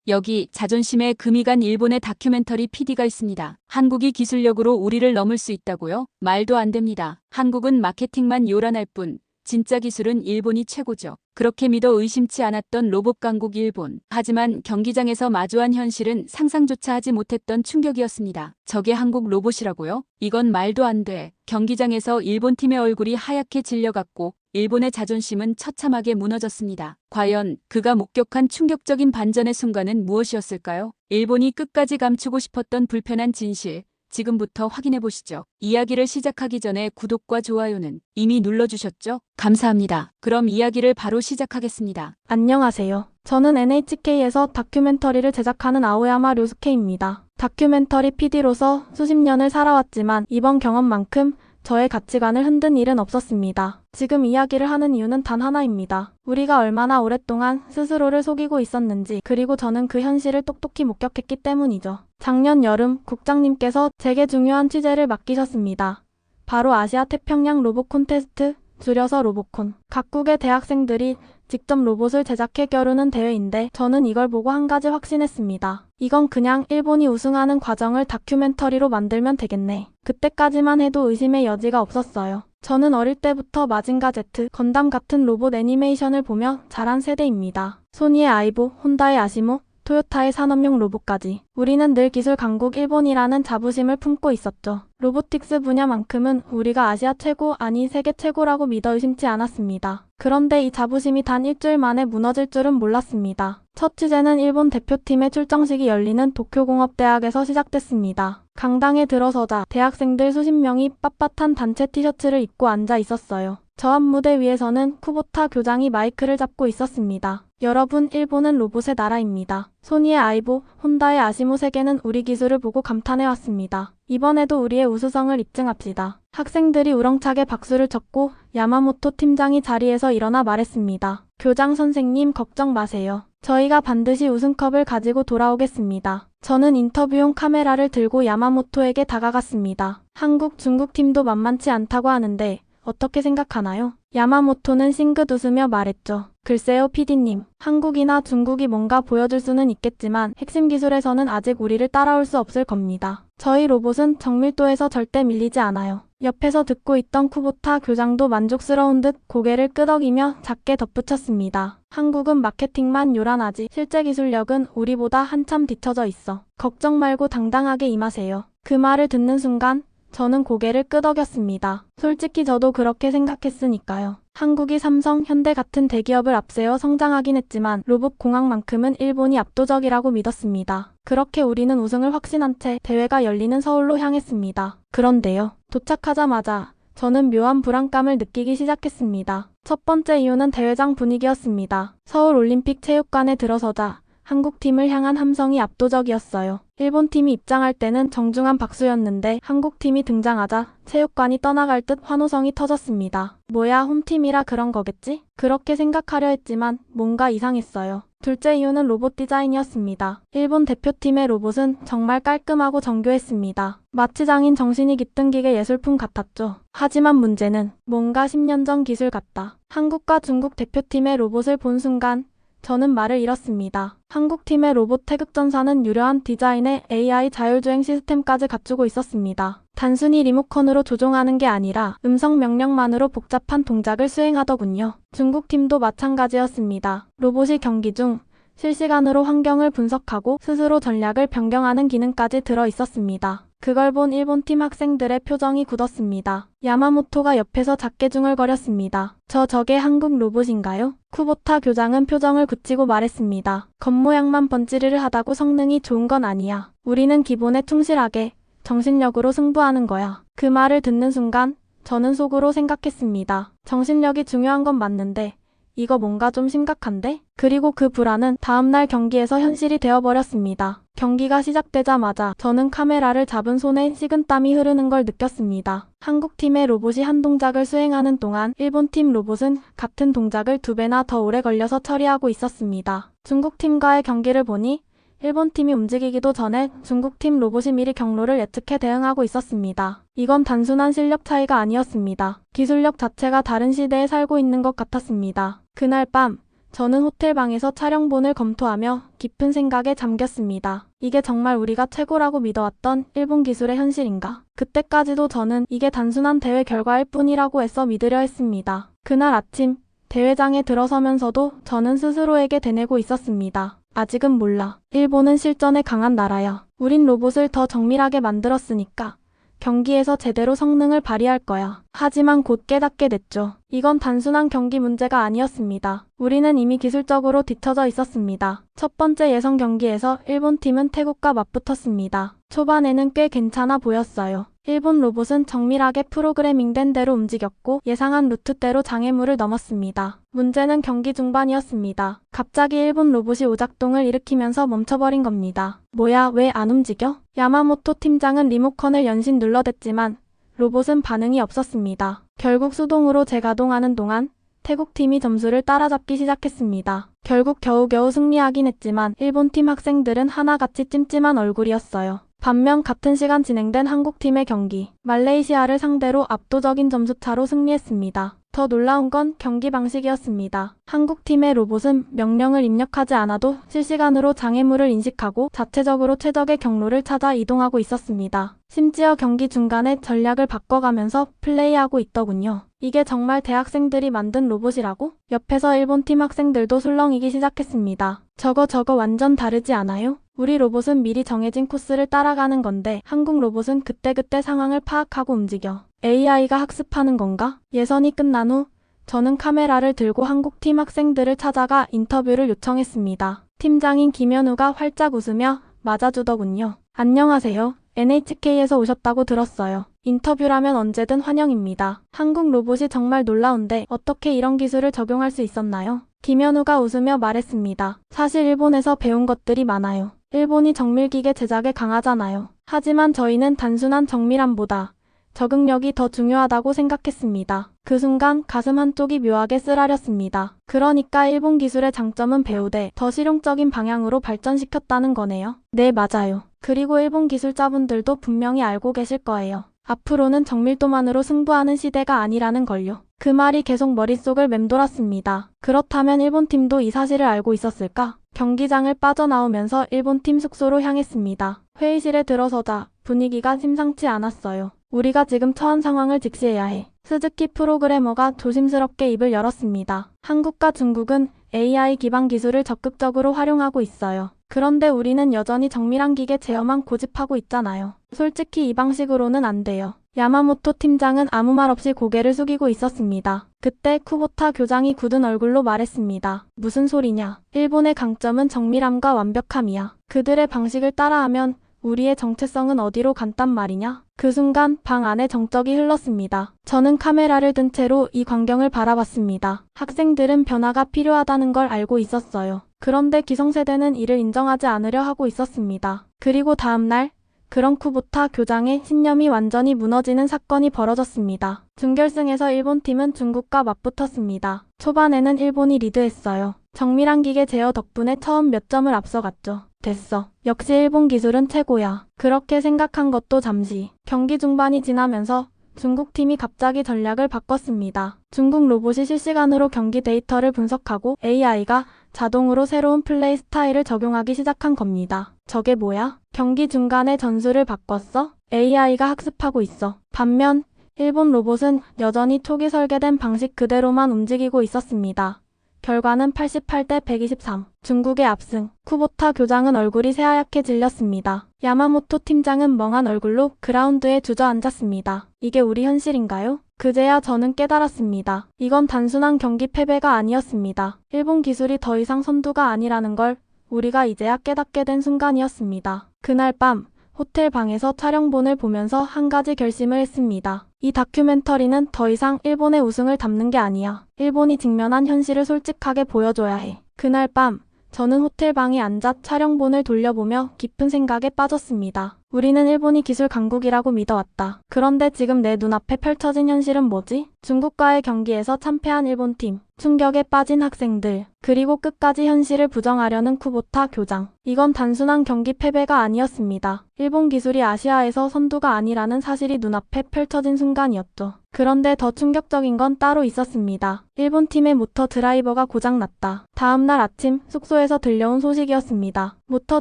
여기 자존심에 금이 간 일본의 다큐멘터리 PD가 있습니다. 한국이 기술력으로 우리를 넘을 수 있다고요? 말도 안 됩니다. 한국은 마케팅만 요란할 뿐 진짜 기술은 일본이 최고죠. 그렇게 믿어 의심치 않았던 로봇 강국 일본. 하지만 경기장에서 마주한 현실은 상상조차 하지 못했던 충격이었습니다. 저게 한국 로봇이라고요? 이건 말도 안 돼. 경기장에서 일본 팀의 얼굴이 하얗게 질려갔고 일본의 자존심은 처참하게 무너졌습니다. 과연 그가 목격한 충격적인 반전의 순간은 무엇이었을까요? 일본이 끝까지 감추고 싶었던 불편한 진실. 지금부터 확인해 보시죠. 이야기를 시작하기 전에 구독과 좋아요는 이미 눌러주셨죠? 감사합니다. 그럼 이야기를 바로 시작하겠습니다. 안녕하세요. 저는 NHK에서 다큐멘터리를 제작하는 아오야마 료스케입니다. 다큐멘터리 PD로서 수십 년을 살아왔지만 이번 경험만큼 저의 가치관을 흔든 일은 없었습니다. 지금 이야기를 하는 이유는 단 하나입니다. 우리가 얼마나 오랫동안 스스로를 속이고 있었는지, 그리고 저는 그 현실을 똑똑히 목격했기 때문이죠. 작년 여름 국장님께서 제게 중요한 취재를 맡기셨습니다. 바로 아시아 태평양 로봇 콘테스트, 줄여서 로보콘. 각국의 대학생들이 직접 로봇을 제작해 겨루는 대회인데 저는 이걸 보고 한 가지 확신했습니다. 이건 그냥 일본이 우승하는 과정을 다큐멘터리로 만들면 되겠네. 그때까지만 해도 의심의 여지가 없었어요. 저는 어릴 때부터 마징가 제트, 건담 같은 로봇 애니메이션을 보며 자란 세대입니다. 소니의 아이보, 혼다의 아시모, 토요타의 산업용 로봇까지. 우리는 늘 기술 강국 일본이라는 자부심을 품고 있었죠. 로보틱스 분야만큼은 우리가 아시아 최고, 아니 세계 최고라고 믿어 의심치 않았습니다. 그런데 이 자부심이 단 일주일 만에 무너질 줄은 몰랐습니다. 첫 취재는 일본 대표팀의 출정식이 열리는 도쿄공업대학에서 시작됐습니다. 강당에 들어서자 대학생들 수십 명이 빳빳한 단체 티셔츠를 입고 앉아 있었어요. 저 앞 무대 위에서는 쿠보타 교장이 마이크를 잡고 있었습니다. 여러분, 일본은 로봇의 나라입니다. 소니의 아이보, 혼다의 아시모 세계는 우리 기술을 보고 감탄해왔습니다. 이번에도 우리의 우수성을 입증합시다. 학생들이 우렁차게 박수를 쳤고 야마모토 팀장이 자리에서 일어나 말했습니다. 교장 선생님, 걱정 마세요. 저희가 반드시 우승컵을 가지고 돌아오겠습니다. 저는 인터뷰용 카메라를 들고 야마모토에게 다가갔습니다. 한국, 중국 팀도 만만치 않다고 하는데 어떻게 생각하나요? 야마모토는 싱긋 웃으며 말했죠. 글쎄요, PD님. 한국이나 중국이 뭔가 보여줄 수는 있겠지만 핵심 기술에서는 아직 우리를 따라올 수 없을 겁니다. 저희 로봇은 정밀도에서 절대 밀리지 않아요. 옆에서 듣고 있던 쿠보타 교장도 만족스러운 듯 고개를 끄덕이며 작게 덧붙였습니다. 한국은 마케팅만 요란하지 실제 기술력은 우리보다 한참 뒤처져 있어. 걱정 말고 당당하게 임하세요. 그 말을 듣는 순간 저는 고개를 끄덕였습니다. 솔직히 저도 그렇게 생각했으니까요. 한국이 삼성, 현대 같은 대기업을 앞세워 성장하긴 했지만 로봇 공학만큼은 일본이 압도적이라고 믿었습니다. 그렇게 우리는 우승을 확신한 채 대회가 열리는 서울로 향했습니다. 그런데요. 도착하자마자 저는 묘한 불안감을 느끼기 시작했습니다. 첫 번째 이유는 대회장 분위기였습니다. 서울 올림픽 체육관에 들어서자 한국팀을 향한 함성이 압도적이었어요. 일본팀이 입장할 때는 정중한 박수였는데 한국팀이 등장하자 체육관이 떠나갈 듯 환호성이 터졌습니다. 뭐야, 홈팀이라 그런 거겠지? 그렇게 생각하려 했지만 뭔가 이상했어요. 둘째 이유는 로봇 디자인이었습니다. 일본 대표팀의 로봇은 정말 깔끔하고 정교했습니다. 마치 장인 정신이 깃든 기계 예술품 같았죠. 하지만 문제는 뭔가 10년 전 기술 같다. 한국과 중국 대표팀의 로봇을 본 순간 저는 말을 잃었습니다. 한국팀의 로봇 태극전사는 유려한 디자인에 AI 자율주행 시스템까지 갖추고 있었습니다. 단순히 리모컨으로 조종하는 게 아니라 음성 명령만으로 복잡한 동작을 수행하더군요. 중국팀도 마찬가지였습니다. 로봇이 경기 중 실시간으로 환경을 분석하고 스스로 전략을 변경하는 기능까지 들어 있었습니다. 그걸 본 일본팀 학생들의 표정이 굳었습니다. 야마모토가 옆에서 작게 중얼거렸습니다. 저게 한국 로봇인가요? 쿠보타 교장은 표정을 굳히고 말했습니다. 겉모양만 번지르르 하다고 성능이 좋은 건 아니야. 우리는 기본에 충실하게 정신력으로 승부하는 거야. 그 말을 듣는 순간 저는 속으로 생각했습니다. 정신력이 중요한 건 맞는데 이거 뭔가 좀 심각한데? 그리고 그 불안은 다음날 경기에서 현실이 되어버렸습니다. 경기가 시작되자마자 저는 카메라를 잡은 손에 식은땀이 흐르는 걸 느꼈습니다. 한국팀의 로봇이 한 동작을 수행하는 동안 일본팀 로봇은 같은 동작을 2배나 더 오래 걸려서 처리하고 있었습니다. 중국팀과의 경기를 보니 일본팀이 움직이기도 전에 중국팀 로봇이 미리 경로를 예측해 대응하고 있었습니다. 이건 단순한 실력 차이가 아니었습니다. 기술력 자체가 다른 시대에 살고 있는 것 같았습니다. 그날 밤 저는 호텔방에서 촬영본을 검토하며 깊은 생각에 잠겼습니다. 이게 정말 우리가 최고라고 믿어왔던 일본 기술의 현실인가? 그때까지도 저는 이게 단순한 대회 결과일 뿐이라고 애써 믿으려 했습니다. 그날 아침 대회장에 들어서면서도 저는 스스로에게 되뇌고 있었습니다. 아직은 몰라. 일본은 실전에 강한 나라야. 우린 로봇을 더 정밀하게 만들었으니까 경기에서 제대로 성능을 발휘할 거야. 하지만 곧 깨닫게 됐죠. 이건 단순한 경기 문제가 아니었습니다. 우리는 이미 기술적으로 뒤처져 있었습니다. 첫 번째 예선 경기에서 일본 팀은 태국과 맞붙었습니다. 초반에는 꽤 괜찮아 보였어요. 일본 로봇은 정밀하게 프로그래밍된 대로 움직였고 예상한 루트대로 장애물을 넘었습니다. 문제는 경기 중반이었습니다. 갑자기 일본 로봇이 오작동을 일으키면서 멈춰버린 겁니다. 뭐야, 왜 안 움직여? 야마모토 팀장은 리모컨을 연신 눌러댔지만 로봇은 반응이 없었습니다. 결국 수동으로 재가동하는 동안 태국팀이 점수를 따라잡기 시작했습니다. 결국 겨우겨우 승리하긴 했지만 일본팀 학생들은 하나같이 찜찜한 얼굴이었어요. 반면 같은 시간 진행된 한국팀의 경기, 말레이시아를 상대로 압도적인 점수차로 승리했습니다. 더 놀라운 건 경기 방식이었습니다. 한국팀의 로봇은 명령을 입력하지 않아도 실시간으로 장애물을 인식하고 자체적으로 최적의 경로를 찾아 이동하고 있었습니다. 심지어 경기 중간에 전략을 바꿔가면서 플레이하고 있더군요. 이게 정말 대학생들이 만든 로봇이라고? 옆에서 일본팀 학생들도 술렁이기 시작했습니다. 저거 완전 다르지 않아요? 우리 로봇은 미리 정해진 코스를 따라가는 건데 한국 로봇은 그때그때 상황을 파악하고 움직여. AI가 학습하는 건가? 예선이 끝난 후 저는 카메라를 들고 한국팀 학생들을 찾아가 인터뷰를 요청했습니다. 팀장인 김현우가 활짝 웃으며 맞아주더군요. 안녕하세요. NHK에서 오셨다고 들었어요. 인터뷰라면 언제든 환영입니다. 한국 로봇이 정말 놀라운데 어떻게 이런 기술을 적용할 수 있었나요? 김현우가 웃으며 말했습니다. 사실 일본에서 배운 것들이 많아요. 일본이 정밀기계 제작에 강하잖아요. 하지만 저희는 단순한 정밀함보다 적응력이 더 중요하다고 생각했습니다. 그 순간 가슴 한쪽이 묘하게 쓰라렸습니다. 그러니까 일본 기술의 장점은 배우되 더 실용적인 방향으로 발전시켰다는 거네요. 네, 맞아요. 그리고 일본 기술자분들도 분명히 알고 계실 거예요. 앞으로는 정밀도만으로 승부하는 시대가 아니라는 걸요. 그 말이 계속 머릿속을 맴돌았습니다. 그렇다면 일본팀도 이 사실을 알고 있었을까? 경기장을 빠져나오면서 일본팀 숙소로 향했습니다. 회의실에 들어서자 분위기가 심상치 않았어요. 우리가 지금 처한 상황을 직시해야 해. 스즈키 프로그래머가 조심스럽게 입을 열었습니다. 한국과 중국은 AI 기반 기술을 적극적으로 활용하고 있어요. 그런데 우리는 여전히 정밀한 기계 제어만 고집하고 있잖아요. 솔직히 이 방식으로는 안 돼요. 야마모토 팀장은 아무 말 없이 고개를 숙이고 있었습니다. 그때 쿠보타 교장이 굳은 얼굴로 말했습니다. 무슨 소리냐? 일본의 강점은 정밀함과 완벽함이야. 그들의 방식을 따라하면 우리의 정체성은 어디로 간단 말이냐? 그 순간 방 안에 정적이 흘렀습니다. 저는 카메라를 든 채로 이 광경을 바라봤습니다. 학생들은 변화가 필요하다는 걸 알고 있었어요. 그런데 기성세대는 이를 인정하지 않으려 하고 있었습니다. 그리고 다음날 그런 쿠보타 교장의 신념이 완전히 무너지는 사건이 벌어졌습니다. 준결승에서 일본팀은 중국과 맞붙었습니다. 초반에는 일본이 리드했어요. 정밀한 기계 제어 덕분에 처음 몇 점을 앞서갔죠. 됐어. 역시 일본 기술은 최고야. 그렇게 생각한 것도 잠시. 경기 중반이 지나면서 중국팀이 갑자기 전략을 바꿨습니다. 중국 로봇이 실시간으로 경기 데이터를 분석하고 AI가 자동으로 새로운 플레이 스타일을 적용하기 시작한 겁니다. 저게 뭐야? 경기 중간에 전술을 바꿨어? AI가 학습하고 있어. 반면 일본 로봇은 여전히 초기 설계된 방식 그대로만 움직이고 있었습니다. 결과는 88대 123. 중국의 압승. 쿠보타 교장은 얼굴이 새하얗게 질렸습니다. 야마모토 팀장은 멍한 얼굴로 그라운드에 주저앉았습니다. 이게 우리 현실인가요? 그제야 저는 깨달았습니다. 이건 단순한 경기 패배가 아니었습니다. 일본 기술이 더 이상 선두가 아니라는 걸 우리가 이제야 깨닫게 된 순간이었습니다. 그날 밤 호텔 방에서 촬영본을 보면서 한 가지 결심을 했습니다. 이 다큐멘터리는 더 이상 일본의 우승을 담는 게 아니야. 일본이 직면한 현실을 솔직하게 보여줘야 해. 그날 밤 저는 호텔 방에 앉아 촬영본을 돌려보며 깊은 생각에 빠졌습니다. 우리는 일본이 기술 강국이라고 믿어왔다. 그런데 지금 내 눈앞에 펼쳐진 현실은 뭐지? 중국과의 경기에서 참패한 일본팀, 충격에 빠진 학생들, 그리고 끝까지 현실을 부정하려는 쿠보타 교장. 이건 단순한 경기 패배가 아니었습니다. 일본 기술이 아시아에서 선두가 아니라는 사실이 눈앞에 펼쳐진 순간이었죠. 그런데 더 충격적인 건 따로 있었습니다. 일본 팀의 모터 드라이버가 고장났다. 다음날 아침 숙소에서 들려온 소식이었습니다. 모터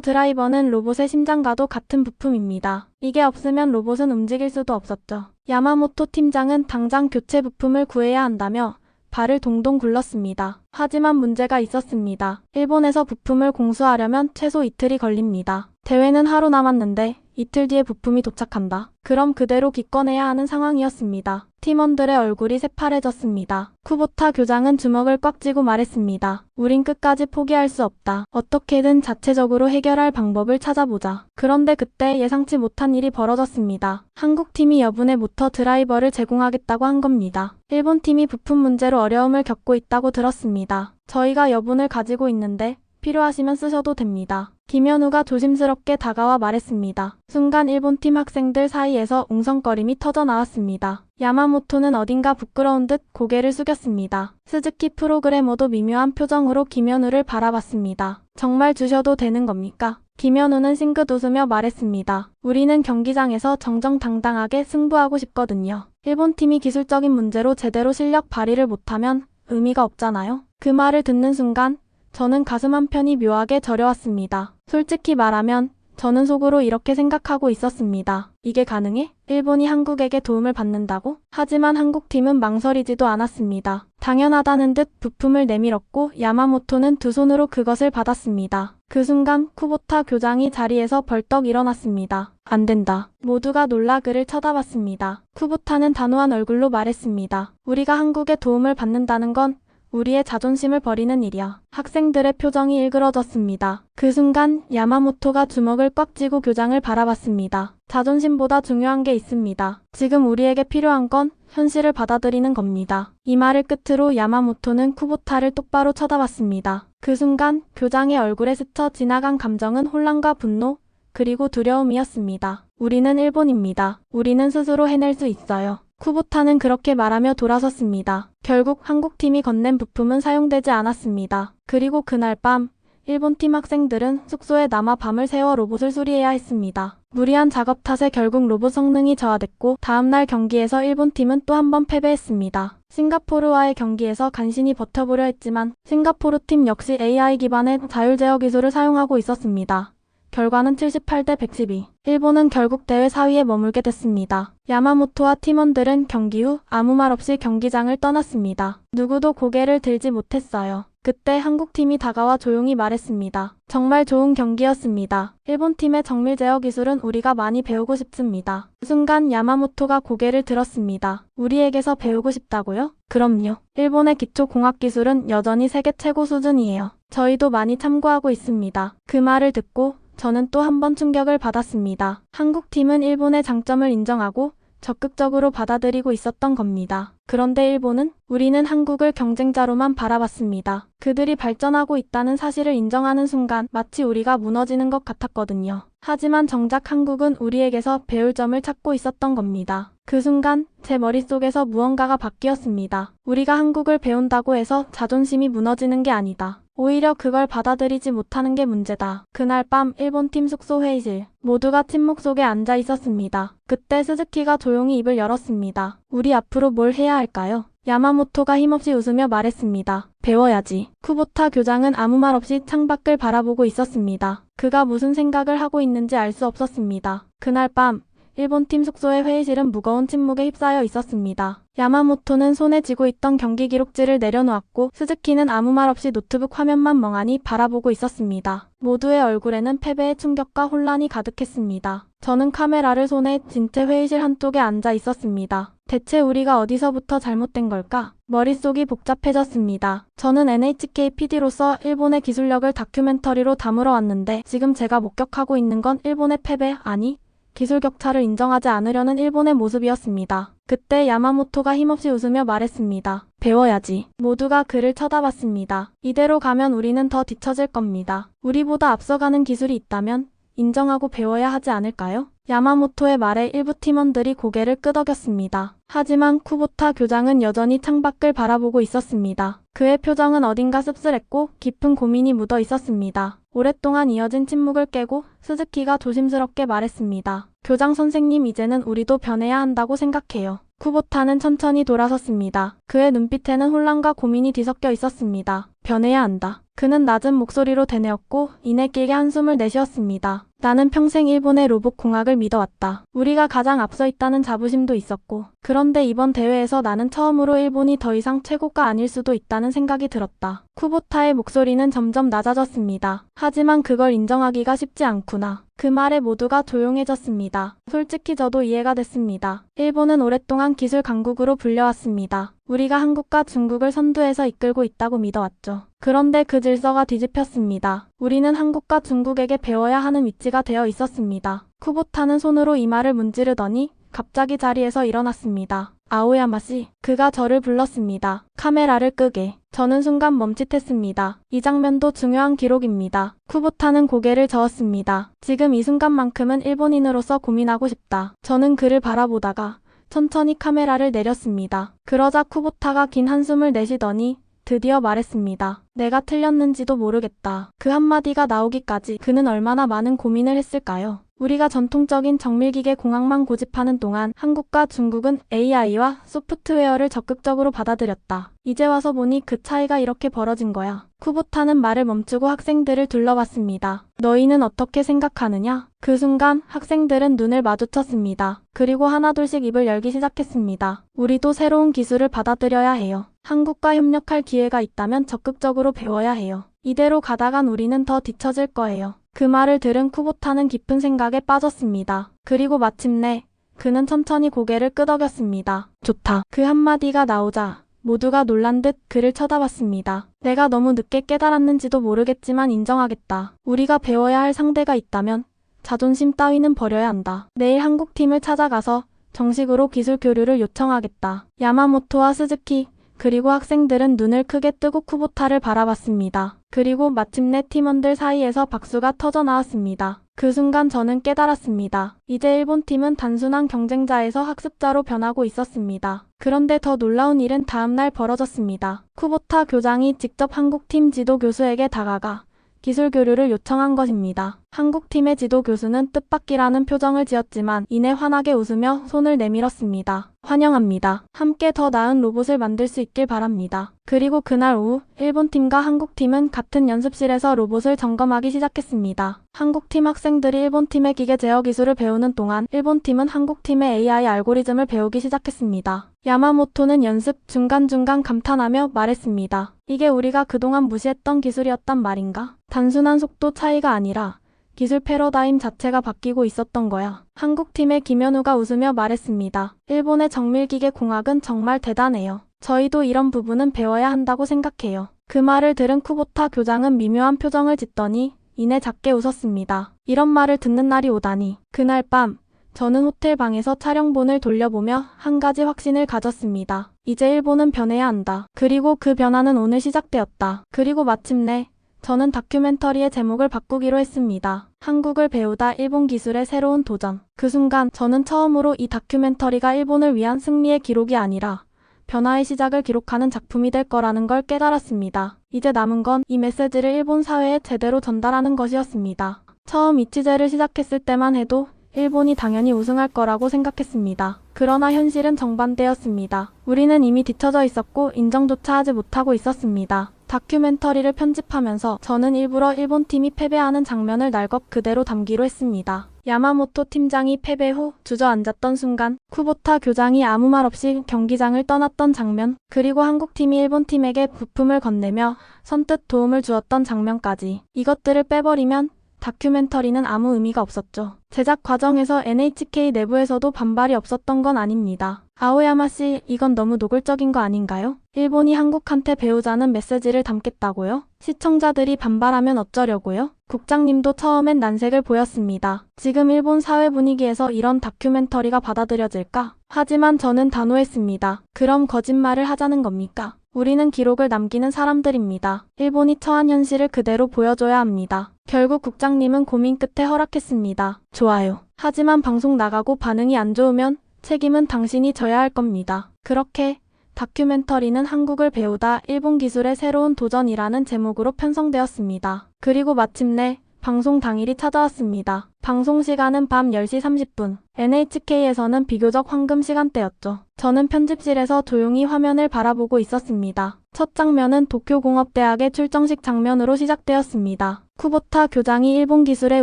드라이버는 로봇의 심장과도 같은 부품입니다. 이게 없으면 로봇은 움직일 수도 없었죠. 야마모토 팀장은 당장 교체 부품을 구해야 한다며 발을 동동 굴렀습니다. 하지만 문제가 있었습니다. 일본에서 부품을 공수하려면 최소 이틀이 걸립니다. 대회는 하루 남았는데 이틀 뒤에 부품이 도착한다. 그럼 그대로 기꺼내야 하는 상황이었습니다. 팀원들의 얼굴이 새파래졌습니다. 쿠보타 교장은 주먹을 꽉 쥐고 말했습니다. 우린 끝까지 포기할 수 없다. 어떻게든 자체적으로 해결할 방법을 찾아보자. 그런데 그때 예상치 못한 일이 벌어졌습니다. 한국팀이 여분의 모터 드라이버를 제공하겠다고 한 겁니다. 일본팀이 부품 문제로 어려움을 겪고 있다고 들었습니다. 저희가 여분을 가지고 있는데 필요하시면 쓰셔도 됩니다. 김현우가 조심스럽게 다가와 말했습니다. 순간 일본팀 학생들 사이에서 웅성거림이 터져 나왔습니다. 야마모토는 어딘가 부끄러운 듯 고개를 숙였습니다. 스즈키 프로그래머도 미묘한 표정으로 김현우를 바라봤습니다. 정말 주셔도 되는 겁니까? 김현우는 싱긋 웃으며 말했습니다. 우리는 경기장에서 정정당당하게 승부하고 싶거든요. 일본팀이 기술적인 문제로 제대로 실력 발휘를 못하면 의미가 없잖아요. 그 말을 듣는 순간 저는 가슴 한편이 묘하게 저려왔습니다. 솔직히 말하면 저는 속으로 이렇게 생각하고 있었습니다. 이게 가능해? 일본이 한국에게 도움을 받는다고? 하지만 한국팀은 망설이지도 않았습니다. 당연하다는 듯 부품을 내밀었고 야마모토는 두 손으로 그것을 받았습니다. 그 순간 쿠보타 교장이 자리에서 벌떡 일어났습니다. 안 된다. 모두가 놀라 그를 쳐다봤습니다. 쿠보타는 단호한 얼굴로 말했습니다. 우리가 한국에 도움을 받는다는 건 우리의 자존심을 버리는 일이야. 학생들의 표정이 일그러졌습니다. 그 순간 야마모토가 주먹을 꽉 쥐고 교장을 바라봤습니다. 자존심보다 중요한 게 있습니다. 지금 우리에게 필요한 건 현실을 받아들이는 겁니다. 이 말을 끝으로 야마모토는 쿠보타를 똑바로 쳐다봤습니다. 그 순간 교장의 얼굴에 스쳐 지나간 감정은 혼란과 분노, 그리고 두려움이었습니다. 우리는 일본입니다. 우리는 스스로 해낼 수 있어요. 쿠보타는 그렇게 말하며 돌아섰습니다. 결국 한국팀이 건넨 부품은 사용되지 않았습니다. 그리고 그날 밤 일본팀 학생들은 숙소에 남아 밤을 새워 로봇을 수리해야 했습니다. 무리한 작업 탓에 결국 로봇 성능이 저하됐고 다음날 경기에서 일본팀은 또 한 번 패배했습니다. 싱가포르와의 경기에서 간신히 버텨보려 했지만 싱가포르 팀 역시 AI 기반의 자율 제어 기술을 사용하고 있었습니다. 결과는 78대 112. 일본은 결국 대회 4위에 머물게 됐습니다. 야마모토와 팀원들은 경기 후 아무 말 없이 경기장을 떠났습니다. 누구도 고개를 들지 못했어요. 그때 한국팀이 다가와 조용히 말했습니다. 정말 좋은 경기였습니다. 일본팀의 정밀 제어 기술은 우리가 많이 배우고 싶습니다. 순간 야마모토가 고개를 들었습니다. 우리에게서 배우고 싶다고요? 그럼요. 일본의 기초공학 기술은 여전히 세계 최고 수준이에요. 저희도 많이 참고하고 있습니다. 그 말을 듣고 저는 또 한 번 충격을 받았습니다. 한국팀은 일본의 장점을 인정하고 적극적으로 받아들이고 있었던 겁니다. 그런데 일본은 우리는 한국을 경쟁자로만 바라봤습니다. 그들이 발전하고 있다는 사실을 인정하는 순간 마치 우리가 무너지는 것 같았거든요. 하지만 정작 한국은 우리에게서 배울 점을 찾고 있었던 겁니다. 그 순간 제 머릿속에서 무언가가 바뀌었습니다. 우리가 한국을 배운다고 해서 자존심이 무너지는 게 아니다. 오히려 그걸 받아들이지 못하는 게 문제다. 그날 밤 일본팀 숙소 회의실. 모두가 침묵 속에 앉아 있었습니다. 그때 스즈키가 조용히 입을 열었습니다. 우리 앞으로 뭘 해야 할까요? 야마모토가 힘없이 웃으며 말했습니다. 배워야지. 쿠보타 교장은 아무 말 없이 창밖을 바라보고 있었습니다. 그가 무슨 생각을 하고 있는지 알 수 없었습니다. 그날 밤 일본팀 숙소의 회의실은 무거운 침묵에 휩싸여 있었습니다. 야마모토는 손에 쥐고 있던 경기 기록지를 내려놓았고 스즈키는 아무 말 없이 노트북 화면만 멍하니 바라보고 있었습니다. 모두의 얼굴에는 패배의 충격과 혼란이 가득했습니다. 저는 카메라를 손에 쥔 채 회의실 한쪽에 앉아 있었습니다. 대체 우리가 어디서부터 잘못된 걸까? 머릿속이 복잡해졌습니다. 저는 NHK PD로서 일본의 기술력을 다큐멘터리로 담으러 왔는데 지금 제가 목격하고 있는 건 일본의 패배, 아니 기술 격차를 인정하지 않으려는 일본의 모습이었습니다. 그때 야마모토가 힘없이 웃으며 말했습니다. 배워야지. 모두가 그를 쳐다봤습니다. 이대로 가면 우리는 더 뒤처질 겁니다. 우리보다 앞서가는 기술이 있다면 인정하고 배워야 하지 않을까요? 야마모토의 말에 일부 팀원들이 고개를 끄덕였습니다. 하지만 쿠보타 교장은 여전히 창밖을 바라보고 있었습니다. 그의 표정은 어딘가 씁쓸했고 깊은 고민이 묻어 있었습니다. 오랫동안 이어진 침묵을 깨고 스즈키가 조심스럽게 말했습니다. 교장 선생님, 이제는 우리도 변해야 한다고 생각해요. 쿠보타는 천천히 돌아섰습니다. 그의 눈빛에는 혼란과 고민이 뒤섞여 있었습니다. 변해야 한다. 그는 낮은 목소리로 되뇌었고 이내 길게 한숨을 내쉬었습니다. 나는 평생 일본의 로봇 공학을 믿어왔다. 우리가 가장 앞서 있다는 자부심도 있었고, 그런데 이번 대회에서 나는 처음으로 일본이 더 이상 최고가 아닐 수도 있다는 생각이 들었다. 쿠보타의 목소리는 점점 낮아졌습니다. 하지만 그걸 인정하기가 쉽지 않구나. 그 말에 모두가 조용해졌습니다. 솔직히 저도 이해가 됐습니다. 일본은 오랫동안 기술 강국으로 불려왔습니다. 우리가 한국과 중국을 선두에서 이끌고 있다고 믿어왔죠. 그런데 그 질서가 뒤집혔습니다. 우리는 한국과 중국에게 배워야 하는 위치가 되어 있었습니다. 쿠보타는 손으로 이마를 문지르더니 갑자기 자리에서 일어났습니다. 아오야마 씨, 그가 저를 불렀습니다. 카메라를 끄게. 저는 순간 멈칫했습니다. 이 장면도 중요한 기록입니다. 쿠보타는 고개를 저었습니다. 지금 이 순간만큼은 일본인으로서 고민하고 싶다. 저는 그를 바라보다가 천천히 카메라를 내렸습니다. 그러자 쿠보타가 긴 한숨을 내쉬더니 드디어 말했습니다. 내가 틀렸는지도 모르겠다. 그 한마디가 나오기까지 그는 얼마나 많은 고민을 했을까요? 우리가 전통적인 정밀기계 공학만 고집하는 동안 한국과 중국은 AI와 소프트웨어를 적극적으로 받아들였다. 이제 와서 보니 그 차이가 이렇게 벌어진 거야. 쿠보타는 말을 멈추고 학생들을 둘러봤습니다. 너희는 어떻게 생각하느냐? 그 순간 학생들은 눈을 마주쳤습니다. 그리고 하나둘씩 입을 열기 시작했습니다. 우리도 새로운 기술을 받아들여야 해요. 한국과 협력할 기회가 있다면 적극적으로 배워야 해요. 이대로 가다간 우리는 더 뒤처질 거예요. 그 말을 들은 쿠보타는 깊은 생각에 빠졌습니다. 그리고 마침내 그는 천천히 고개를 끄덕였습니다. 좋다. 그 한마디가 나오자 모두가 놀란 듯 그를 쳐다봤습니다. 내가 너무 늦게 깨달았는지도 모르겠지만 인정하겠다. 우리가 배워야 할 상대가 있다면 자존심 따위는 버려야 한다. 내일 한국팀을 찾아가서 정식으로 기술 교류를 요청하겠다. 야마모토와 스즈키 그리고 학생들은 눈을 크게 뜨고 쿠보타를 바라봤습니다. 그리고 마침내 팀원들 사이에서 박수가 터져 나왔습니다. 그 순간 저는 깨달았습니다. 이제 일본팀은 단순한 경쟁자에서 학습자로 변하고 있었습니다. 그런데 더 놀라운 일은 다음날 벌어졌습니다. 쿠보타 교장이 직접 한국팀 지도 교수에게 다가가 기술 교류를 요청한 것입니다. 한국팀의 지도 교수는 뜻밖이라는 표정을 지었지만 이내 환하게 웃으며 손을 내밀었습니다. 환영합니다. 함께 더 나은 로봇을 만들 수 있길 바랍니다. 그리고 그날 오후 일본팀과 한국팀은 같은 연습실에서 로봇을 점검하기 시작했습니다. 한국팀 학생들이 일본팀의 기계 제어 기술을 배우는 동안 일본팀은 한국팀의 AI 알고리즘을 배우기 시작했습니다. 야마모토는 연습 중간중간 감탄하며 말했습니다. 이게 우리가 그동안 무시했던 기술이었단 말인가? 단순한 속도 차이가 아니라 기술 패러다임 자체가 바뀌고 있었던 거야. 한국팀의 김현우가 웃으며 말했습니다. 일본의 정밀기계 공학은 정말 대단해요. 저희도 이런 부분은 배워야 한다고 생각해요. 그 말을 들은 쿠보타 교장은 미묘한 표정을 짓더니 이내 작게 웃었습니다. 이런 말을 듣는 날이 오다니. 그날 밤 저는 호텔 방에서 촬영본을 돌려보며 한 가지 확신을 가졌습니다. 이제 일본은 변해야 한다. 그리고 그 변화는 오늘 시작되었다. 그리고 마침내 저는 다큐멘터리의 제목을 바꾸기로 했습니다. 한국을 배우다 일본 기술의 새로운 도전. 그 순간 저는 처음으로 이 다큐멘터리가 일본을 위한 승리의 기록이 아니라 변화의 시작을 기록하는 작품이 될 거라는 걸 깨달았습니다. 이제 남은 건 이 메시지를 일본 사회에 제대로 전달하는 것이었습니다. 처음 이 취재를 시작했을 때만 해도 일본이 당연히 우승할 거라고 생각했습니다. 그러나 현실은 정반대였습니다. 우리는 이미 뒤처져 있었고 인정조차 하지 못하고 있었습니다. 다큐멘터리를 편집하면서 저는 일부러 일본팀이 패배하는 장면을 날것 그대로 담기로 했습니다. 야마모토 팀장이 패배 후 주저앉았던 순간, 쿠보타 교장이 아무 말 없이 경기장을 떠났던 장면, 그리고 한국팀이 일본팀에게 부품을 건네며 선뜻 도움을 주었던 장면까지. 이것들을 빼버리면 다큐멘터리는 아무 의미가 없었죠. 제작 과정에서 NHK 내부에서도 반발이 없었던 건 아닙니다. 아오야마 씨, 이건 너무 노골적인 거 아닌가요? 일본이 한국한테 배우자는 메시지를 담겠다고요? 시청자들이 반발하면 어쩌려고요? 국장님도 처음엔 난색을 보였습니다. 지금 일본 사회 분위기에서 이런 다큐멘터리가 받아들여질까? 하지만 저는 단호했습니다. 그럼 거짓말을 하자는 겁니까? 우리는 기록을 남기는 사람들입니다. 일본이 처한 현실을 그대로 보여줘야 합니다. 결국 국장님은 고민 끝에 허락했습니다. 좋아요. 하지만 방송 나가고 반응이 안 좋으면 책임은 당신이 져야 할 겁니다. 그렇게 다큐멘터리는 한국을 배우다 일본 기술의 새로운 도전이라는 제목으로 편성되었습니다. 그리고 마침내 방송 당일이 찾아왔습니다. 방송 시간은 밤 10시 30분. NHK에서는 비교적 황금 시간대였죠. 저는 편집실에서 조용히 화면을 바라보고 있었습니다. 첫 장면은 도쿄공업대학의 출정식 장면으로 시작되었습니다. 쿠보타 교장이 일본 기술의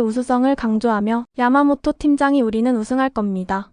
우수성을 강조하며 야마모토 팀장이 우리는 우승할 겁니다.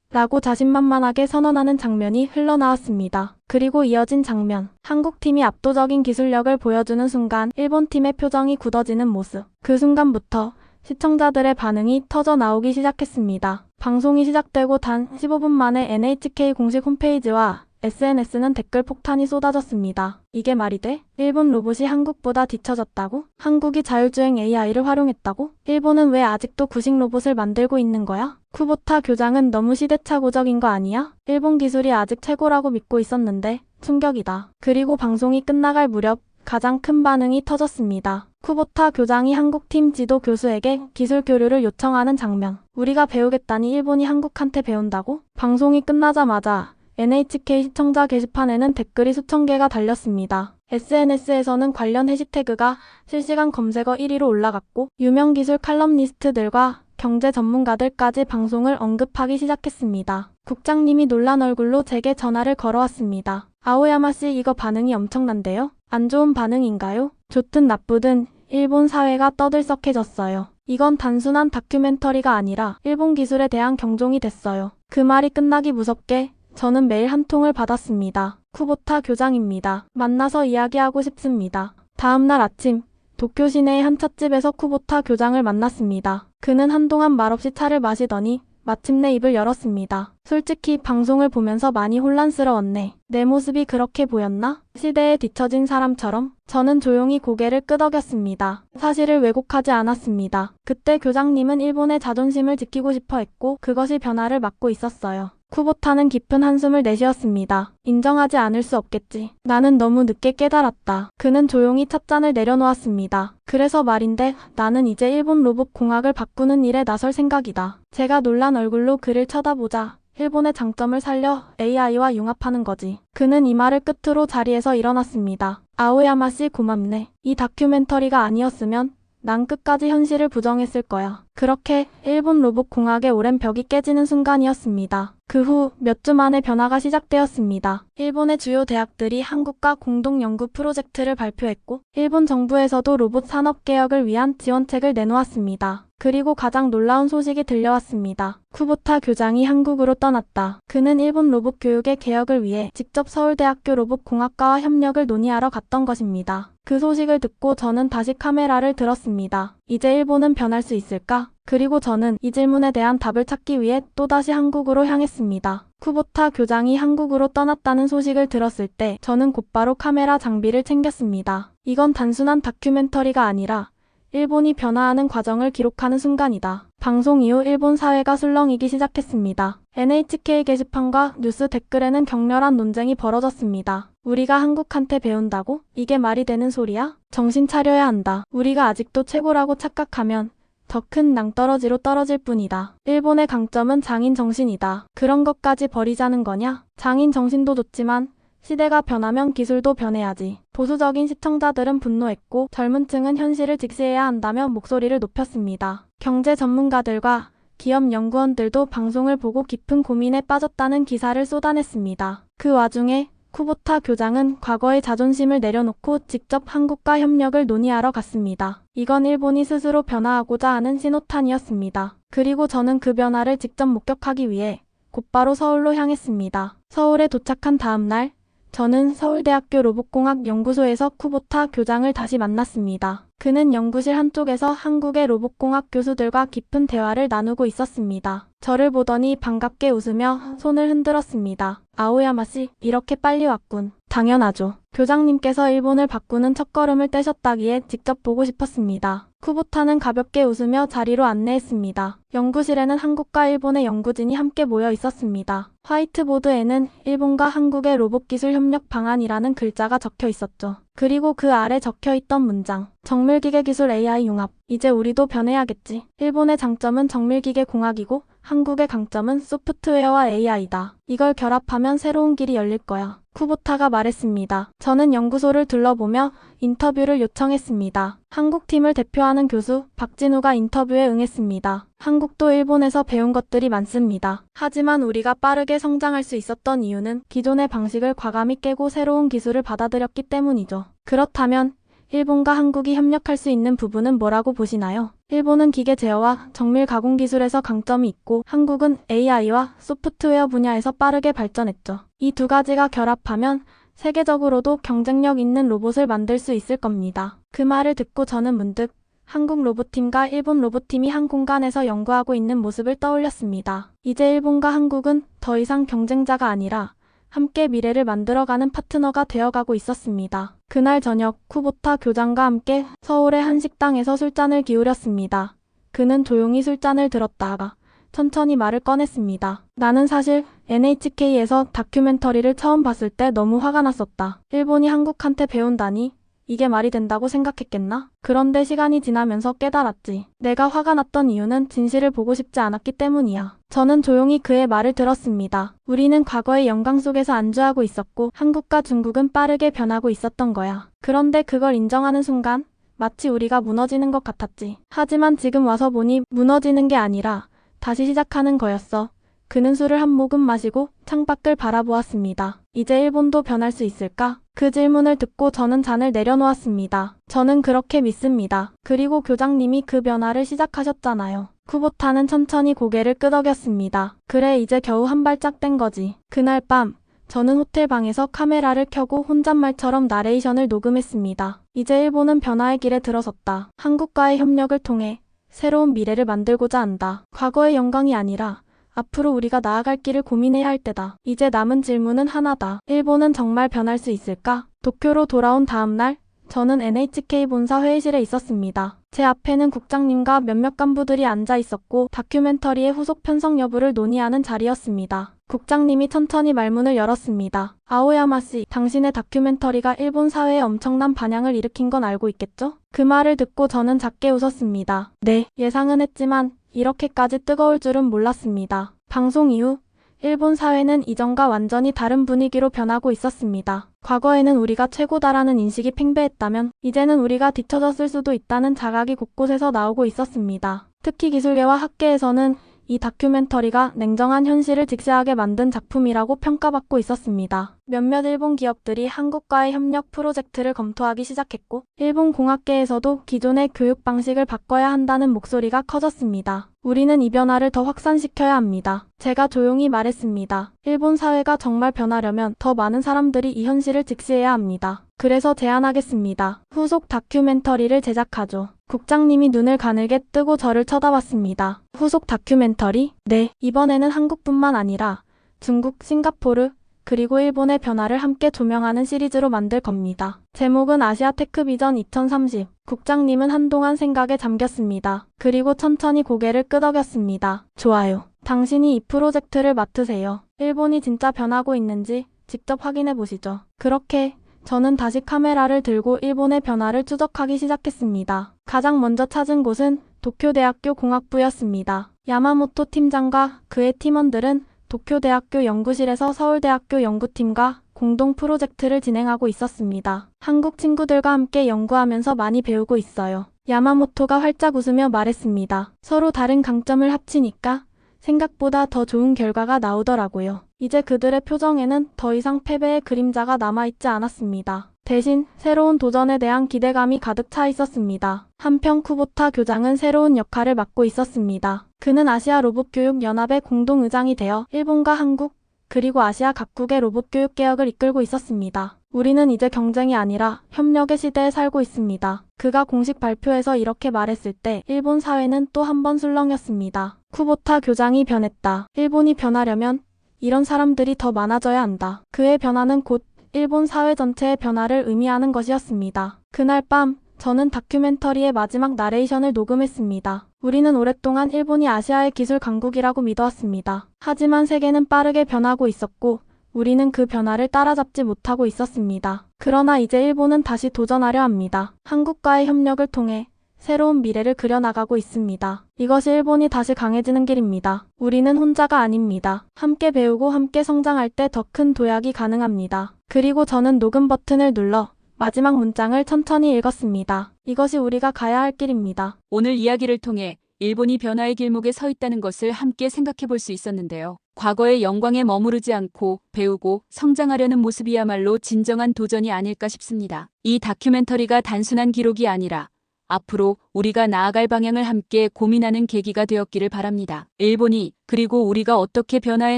라고 자신만만하게 선언하는 장면이 흘러나왔습니다. 그리고 이어진 장면. 한국팀이 압도적인 기술력을 보여주는 순간 일본팀의 표정이 굳어지는 모습. 그 순간부터 시청자들의 반응이 터져 나오기 시작했습니다. 방송이 시작되고 단 15분 만에 NHK 공식 홈페이지와 SNS는 댓글 폭탄이 쏟아졌습니다. 이게 말이 돼? 일본 로봇이 한국보다 뒤처졌다고? 한국이 자율주행 AI를 활용했다고? 일본은 왜 아직도 구식 로봇을 만들고 있는 거야? 쿠보타 교장은 너무 시대착오적인 거 아니야? 일본 기술이 아직 최고라고 믿고 있었는데 충격이다. 그리고 방송이 끝나갈 무렵 가장 큰 반응이 터졌습니다. 쿠보타 교장이 한국팀 지도 교수에게 기술 교류를 요청하는 장면. 우리가 배우겠다니 일본이 한국한테 배운다고? 방송이 끝나자마자 NHK 시청자 게시판에는 댓글이 수천 개가 달렸습니다. SNS에서는 관련 해시태그가 실시간 검색어 1위로 올라갔고 유명 기술 칼럼니스트들과 경제 전문가들까지 방송을 언급하기 시작했습니다. 국장님이 놀란 얼굴로 제게 전화를 걸어왔습니다. 아오야마 씨, 이거 반응이 엄청난데요? 안 좋은 반응인가요? 좋든 나쁘든 일본 사회가 떠들썩해졌어요. 이건 단순한 다큐멘터리가 아니라 일본 기술에 대한 경종이 됐어요. 그 말이 끝나기 무섭게 저는 메일 한 통을 받았습니다. 쿠보타 교장입니다. 만나서 이야기하고 싶습니다. 다음날 아침 도쿄 시내의 한 찻집에서 쿠보타 교장을 만났습니다. 그는 한동안 말없이 차를 마시더니 마침내 입을 열었습니다. 솔직히 방송을 보면서 많이 혼란스러웠네. 내 모습이 그렇게 보였나? 시대에 뒤처진 사람처럼? 저는 조용히 고개를 끄덕였습니다. 사실을 왜곡하지 않았습니다. 그때 교장님은 일본의 자존심을 지키고 싶어 했고 그것이 변화를 막고 있었어요. 쿠보타는 깊은 한숨을 내쉬었습니다. 인정하지 않을 수 없겠지. 나는 너무 늦게 깨달았다. 그는 조용히 찻잔을 내려놓았습니다. 그래서 말인데 나는 이제 일본 로봇 공학을 바꾸는 일에 나설 생각이다. 제가 놀란 얼굴로 그를 쳐다보자 일본의 장점을 살려 AI와 융합하는 거지. 그는 이 말을 끝으로 자리에서 일어났습니다. 아오야마 씨, 고맙네. 이 다큐멘터리가 아니었으면 난 끝까지 현실을 부정했을 거야. 그렇게 일본 로봇 공학의 오랜 벽이 깨지는 순간이었습니다. 그 후 몇 주 만에 변화가 시작되었습니다. 일본의 주요 대학들이 한국과 공동 연구 프로젝트를 발표했고 일본 정부에서도 로봇 산업 개혁을 위한 지원책을 내놓았습니다. 그리고 가장 놀라운 소식이 들려왔습니다. 쿠보타 교장이 한국으로 떠났다. 그는 일본 로봇 교육의 개혁을 위해 직접 서울대학교 로봇공학과와 협력을 논의하러 갔던 것입니다. 그 소식을 듣고 저는 다시 카메라를 들었습니다. 이제 일본은 변할 수 있을까? 그리고 저는 이 질문에 대한 답을 찾기 위해 또다시 한국으로 향했습니다. 쿠보타 교장이 한국으로 떠났다는 소식을 들었을 때 저는 곧바로 카메라 장비를 챙겼습니다. 이건 단순한 다큐멘터리가 아니라 일본이 변화하는 과정을 기록하는 순간이다. 방송 이후 일본 사회가 술렁이기 시작했습니다. NHK 게시판과 뉴스 댓글에는 격렬한 논쟁이 벌어졌습니다. 우리가 한국한테 배운다고? 이게 말이 되는 소리야? 정신 차려야 한다. 우리가 아직도 최고라고 착각하면 더 큰 낭떠러지로 떨어질 뿐이다. 일본의 강점은 장인 정신이다. 그런 것까지 버리자는 거냐? 장인 정신도 좋지만 시대가 변하면 기술도 변해야지. 보수적인 시청자들은 분노했고 젊은 층은 현실을 직시해야 한다며 목소리를 높였습니다. 경제 전문가들과 기업 연구원들도 방송을 보고 깊은 고민에 빠졌다는 기사를 쏟아냈습니다. 그 와중에 쿠보타 교장은 과거의 자존심을 내려놓고 직접 한국과 협력을 논의하러 갔습니다. 이건 일본이 스스로 변화하고자 하는 신호탄이었습니다. 그리고 저는 그 변화를 직접 목격하기 위해 곧바로 서울로 향했습니다. 서울에 도착한 다음 날 저는 서울대학교 로봇공학 연구소에서 쿠보타 교장을 다시 만났습니다. 그는 연구실 한쪽에서 한국의 로봇공학 교수들과 깊은 대화를 나누고 있었습니다. 저를 보더니 반갑게 웃으며 손을 흔들었습니다. 아오야마 씨, 이렇게 빨리 왔군. 당연하죠. 교장님께서 일본을 바꾸는 첫걸음을 떼셨다기에 직접 보고 싶었습니다. 쿠보타는 가볍게 웃으며 자리로 안내했습니다. 연구실에는 한국과 일본의 연구진이 함께 모여 있었습니다. 화이트보드에는 일본과 한국의 로봇기술 협력 방안이라는 글자가 적혀 있었죠. 그리고 그 아래 적혀 있던 문장. 정밀기계 기술 AI 융합. 이제 우리도 변해야겠지. 일본의 장점은 정밀기계 공학이고 한국의 강점은 소프트웨어와 AI다. 이걸 결합하면 새로운 길이 열릴 거야. 쿠보타가 말했습니다. 저는 연구소를 둘러보며 인터뷰를 요청했습니다. 한국팀을 대표하는 교수 박진우가 인터뷰에 응했습니다. 한국도 일본에서 배운 것들이 많습니다. 하지만 우리가 빠르게 성장할 수 있었던 이유는 기존의 방식을 과감히 깨고 새로운 기술을 받아들였기 때문이죠. 그렇다면 일본과 한국이 협력할 수 있는 부분은 뭐라고 보시나요? 일본은 기계 제어와 정밀 가공 기술에서 강점이 있고 한국은 AI와 소프트웨어 분야에서 빠르게 발전했죠. 이 두 가지가 결합하면 세계적으로도 경쟁력 있는 로봇을 만들 수 있을 겁니다. 그 말을 듣고 저는 문득 한국 로봇팀과 일본 로봇팀이 한 공간에서 연구하고 있는 모습을 떠올렸습니다. 이제 일본과 한국은 더 이상 경쟁자가 아니라 함께 미래를 만들어가는 파트너가 되어가고 있었습니다. 그날 저녁 쿠보타 교장과 함께 서울의 한 식당에서 술잔을 기울였습니다. 그는 조용히 술잔을 들었다가 천천히 말을 꺼냈습니다. 나는 사실 NHK에서 다큐멘터리를 처음 봤을 때 너무 화가 났었다. 일본이 한국한테 배운다니 이게 말이 된다고 생각했겠나? 그런데 시간이 지나면서 깨달았지. 내가 화가 났던 이유는 진실을 보고 싶지 않았기 때문이야. 저는 조용히 그의 말을 들었습니다. 우리는 과거의 영광 속에서 안주하고 있었고 한국과 중국은 빠르게 변하고 있었던 거야. 그런데 그걸 인정하는 순간 마치 우리가 무너지는 것 같았지. 하지만 지금 와서 보니 무너지는 게 아니라 다시 시작하는 거였어. 그는 술을 한 모금 마시고 창밖을 바라보았습니다. 이제 일본도 변할 수 있을까? 그 질문을 듣고 저는 잔을 내려놓았습니다. 저는 그렇게 믿습니다. 그리고 교장님이 그 변화를 시작하셨잖아요. 쿠보타는 천천히 고개를 끄덕였습니다. 그래, 이제 겨우 한 발짝 뗀 거지. 그날 밤 저는 호텔 방에서 카메라를 켜고 혼잣말처럼 나레이션을 녹음했습니다. 이제 일본은 변화의 길에 들어섰다. 한국과의 협력을 통해 새로운 미래를 만들고자 한다. 과거의 영광이 아니라 앞으로 우리가 나아갈 길을 고민해야 할 때다. 이제 남은 질문은 하나다. 일본은 정말 변할 수 있을까? 도쿄로 돌아온 다음 날, 저는 NHK 본사 회의실에 있었습니다. 제 앞에는 국장님과 몇몇 간부들이 앉아 있었고 다큐멘터리의 후속 편성 여부를 논의하는 자리였습니다. 국장님이 천천히 말문을 열었습니다. 아오야마 씨, 당신의 다큐멘터리가 일본 사회에 엄청난 반향을 일으킨 건 알고 있겠죠? 그 말을 듣고 저는 작게 웃었습니다. 네, 예상은 했지만 이렇게까지 뜨거울 줄은 몰랐습니다. 방송 이후 일본 사회는 이전과 완전히 다른 분위기로 변하고 있었습니다. 과거에는 우리가 최고다라는 인식이 팽배했다면 이제는 우리가 뒤처졌을 수도 있다는 자각이 곳곳에서 나오고 있었습니다. 특히 기술계와 학계에서는 이 다큐멘터리가 냉정한 현실을 직시하게 만든 작품이라고 평가받고 있었습니다. 몇몇 일본 기업들이 한국과의 협력 프로젝트를 검토하기 시작했고 일본 공학계에서도 기존의 교육 방식을 바꿔야 한다는 목소리가 커졌습니다. 우리는 이 변화를 더 확산시켜야 합니다. 제가 조용히 말했습니다. 일본 사회가 정말 변하려면 더 많은 사람들이 이 현실을 직시해야 합니다. 그래서 제안하겠습니다. 후속 다큐멘터리를 제작하죠. 국장님이 눈을 가늘게 뜨고 저를 쳐다봤습니다. 후속 다큐멘터리? 네, 이번에는 한국뿐만 아니라 중국, 싱가포르, 그리고 일본의 변화를 함께 조명하는 시리즈로 만들 겁니다. 제목은 아시아 테크 비전 2030. 국장님은 한동안 생각에 잠겼습니다. 그리고 천천히 고개를 끄덕였습니다. 좋아요. 당신이 이 프로젝트를 맡으세요. 일본이 진짜 변하고 있는지 직접 확인해 보시죠. 그렇게 저는 다시 카메라를 들고 일본의 변화를 추적하기 시작했습니다. 가장 먼저 찾은 곳은 도쿄대학교 공학부였습니다. 야마모토 팀장과 그의 팀원들은 도쿄대학교 연구실에서 서울대학교 연구팀과 공동 프로젝트를 진행하고 있었습니다. 한국 친구들과 함께 연구하면서 많이 배우고 있어요. 야마모토가 활짝 웃으며 말했습니다. 서로 다른 강점을 합치니까 생각보다 더 좋은 결과가 나오더라고요. 이제 그들의 표정에는 더 이상 패배의 그림자가 남아있지 않았습니다. 대신 새로운 도전에 대한 기대감이 가득 차 있었습니다. 한편 쿠보타 교장은 새로운 역할을 맡고 있었습니다. 그는 아시아 로봇교육연합의 공동의장이 되어 일본과 한국, 그리고 아시아 각국의 로봇교육 개혁을 이끌고 있었습니다. 우리는 이제 경쟁이 아니라 협력의 시대에 살고 있습니다. 그가 공식 발표에서 이렇게 말했을 때 일본 사회는 또 한 번 술렁였습니다. 쿠보타 교장이 변했다. 일본이 변하려면 이런 사람들이 더 많아져야 한다. 그의 변화는 곧 일본 사회 전체의 변화를 의미하는 것이었습니다. 그날 밤 저는 다큐멘터리의 마지막 나레이션을 녹음했습니다. 우리는 오랫동안 일본이 아시아의 기술 강국이라고 믿어왔습니다. 하지만 세계는 빠르게 변하고 있었고 우리는 그 변화를 따라잡지 못하고 있었습니다. 그러나 이제 일본은 다시 도전하려 합니다. 한국과의 협력을 통해 새로운 미래를 그려나가고 있습니다. 이것이 일본이 다시 강해지는 길입니다. 우리는 혼자가 아닙니다. 함께 배우고 함께 성장할 때 더 큰 도약이 가능합니다. 그리고 저는 녹음 버튼을 눌러 마지막 문장을 천천히 읽었습니다. 이것이 우리가 가야 할 길입니다. 오늘 이야기를 통해 일본이 변화의 길목에 서 있다는 것을 함께 생각해 볼 수 있었는데요. 과거의 영광에 머무르지 않고 배우고 성장하려는 모습이야말로 진정한 도전이 아닐까 싶습니다. 이 다큐멘터리가 단순한 기록이 아니라 앞으로 우리가 나아갈 방향을 함께 고민하는 계기가 되었기를 바랍니다. 일본이 그리고 우리가 어떻게 변화해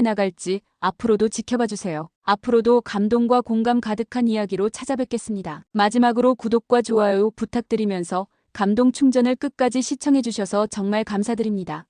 나갈지 앞으로도 지켜봐 주세요. 앞으로도 감동과 공감 가득한 이야기로 찾아뵙겠습니다. 마지막으로 구독과 좋아요 부탁드리면서 감동 충전을 끝까지 시청해 주셔서 정말 감사드립니다.